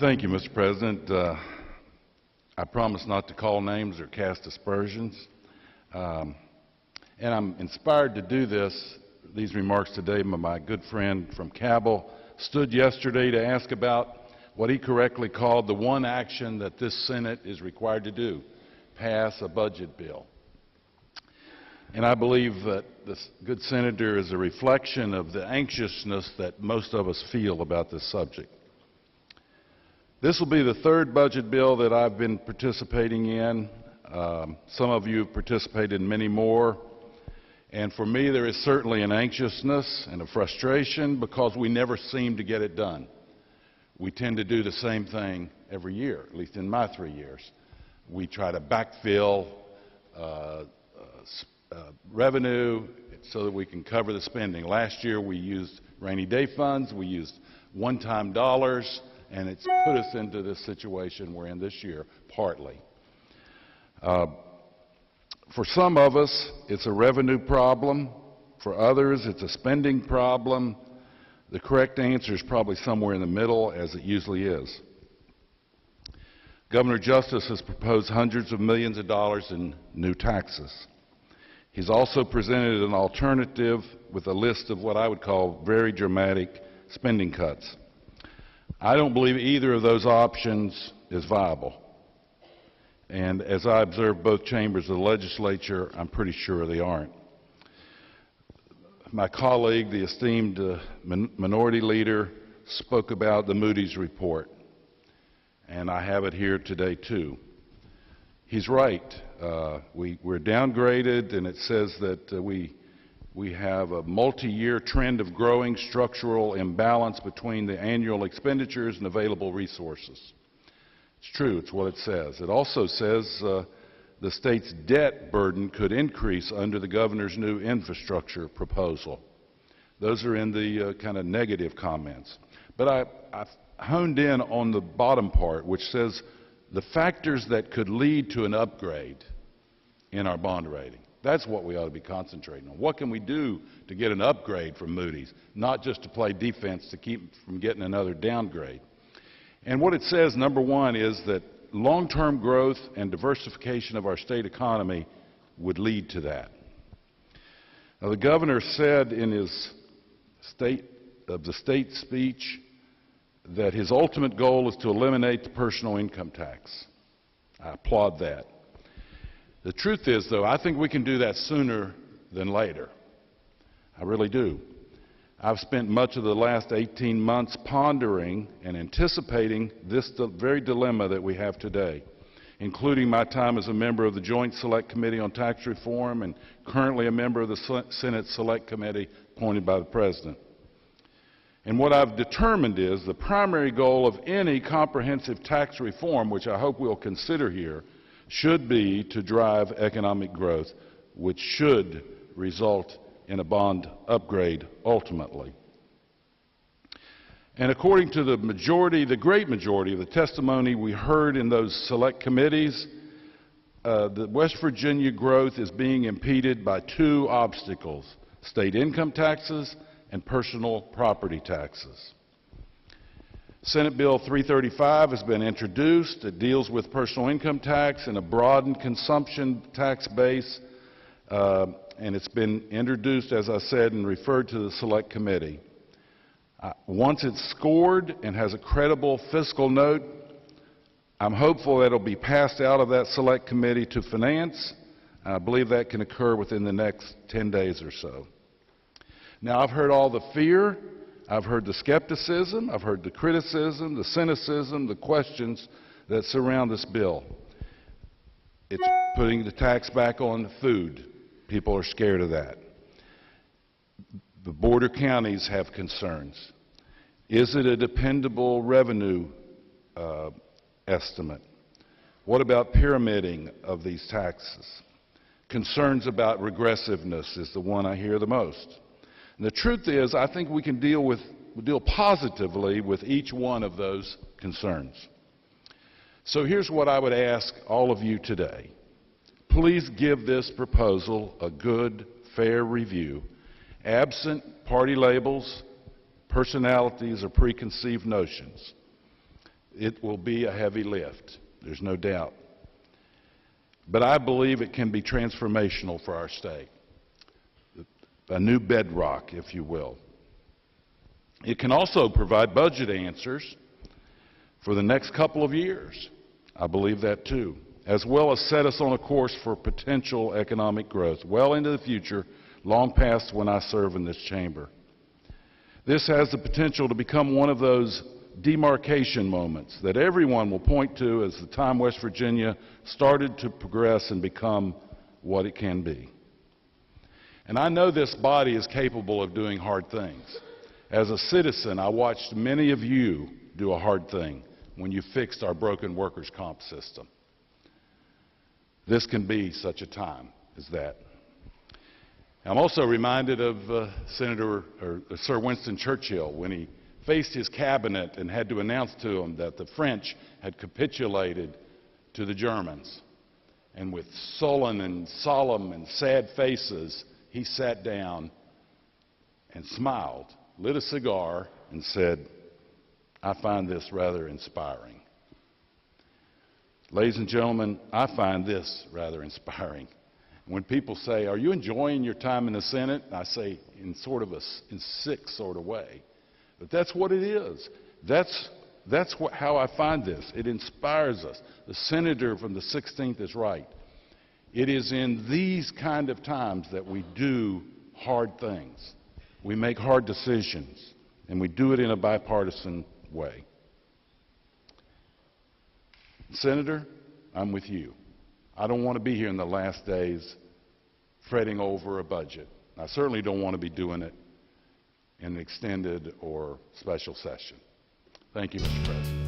Thank you, Mr. President. I promise not to call names or cast aspersions. And I'm inspired to do these remarks today by my good friend from Cabell. Stood yesterday to ask about what he correctly called the one action that this Senate is required to do, pass a budget bill. And I believe that this good senator is a reflection of the anxiousness that most of us feel about this subject. This will be the third budget bill that I've been participating in. Some of you have participated in many more. And for me, there is certainly an anxiousness and a frustration because we never seem to get it done. We tend to do the same thing every year, at least in my 3 years. We try to backfill revenue so that we can cover the spending. Last year we used rainy day funds, we used one-time dollars, and it's put us into this situation we're in this year, partly. For some of us, it's a revenue problem. For others, it's a spending problem. The correct answer is probably somewhere in the middle, as it usually is. Governor Justice has proposed hundreds of millions of dollars in new taxes. He's also presented an alternative with a list of what I would call very dramatic spending cuts. I don't believe either of those options is viable. And as I observe both chambers of the legislature, I'm pretty sure they aren't. My colleague, the esteemed minority leader, spoke about the Moody's report, and I have it here today too. He's right. We're downgraded, and it says that we have a multi-year trend of growing structural imbalance between the annual expenditures and available resources. It's true, it's what it says. It also says the state's debt burden could increase under the governor's new infrastructure proposal. Those are in the kind of negative comments. But I honed in on the bottom part, which says the factors that could lead to an upgrade in our bond rating. That's what we ought to be concentrating on. What can we do to get an upgrade from Moody's, not just to play defense to keep from getting another downgrade? And what it says, number one, is that long-term growth and diversification of our state economy would lead to that. Now, the governor said in his state speech that his ultimate goal is to eliminate the personal income tax. I applaud that. The truth is, though, I think we can do that sooner than later. I really do. I've spent much of the last 18 months pondering and anticipating this very dilemma that we have today, including my time as a member of the Joint Select Committee on Tax Reform and currently a member of the Senate Select Committee appointed by the President. And what I've determined is the primary goal of any comprehensive tax reform, which I hope we'll consider here, should be to drive economic growth, which should result in a bond upgrade ultimately. And according to the great majority of the testimony we heard in those select committees, the West Virginia growth is being impeded by two obstacles: state income taxes and personal property taxes. Senate Bill 335 has been introduced. It deals with personal income tax and a broadened consumption tax base, and it's been introduced, as I said, and referred to the Select Committee. Once it's scored and has a credible fiscal note, I'm hopeful that it'll be passed out of that Select Committee to Finance. I believe that can occur within the next 10 days or so. Now, I've heard all the fear, I've heard the skepticism, I've heard the criticism, the cynicism, the questions that surround this bill. It's putting the tax back on food. People are scared of that. The border counties have concerns. Is it a dependable revenue estimate? What about pyramiding of these taxes? Concerns about regressiveness is the one I hear the most. And the truth is, I think we can deal positively with each one of those concerns. So here's what I would ask all of you today. Please give this proposal a good, fair review, absent party labels, personalities, or preconceived notions. It will be a heavy lift, there's no doubt. But I believe it can be transformational for our state, a new bedrock, if you will. It can also provide budget answers for the next couple of years. I believe that too, as well as set us on a course for potential economic growth well into the future, long past when I serve in this chamber. This has the potential to become one of those demarcation moments that everyone will point to as the time West Virginia started to progress and become what it can be. And I know this body is capable of doing hard things. As a citizen, I watched many of you do a hard thing when you fixed our broken workers' comp system. This can be such a time as that. I'm also reminded of Sir Winston Churchill when he faced his cabinet and had to announce to them that the French had capitulated to the Germans. And with sullen and solemn and sad faces, he sat down and smiled, lit a cigar, and said, "I find this rather inspiring." Ladies and gentlemen, I find this rather inspiring. When people say, "Are you enjoying your time in the Senate?" I say, in sort of a sick sort of way. But that's what it is. That's how I find this. It inspires us. The senator from the 16th is right. It is in these kind of times that we do hard things. We make hard decisions, and we do it in a bipartisan way. Senator, I'm with you. I don't want to be here in the last days fretting over a budget. I certainly don't want to be doing it in an extended or special session. Thank you, Mr. President.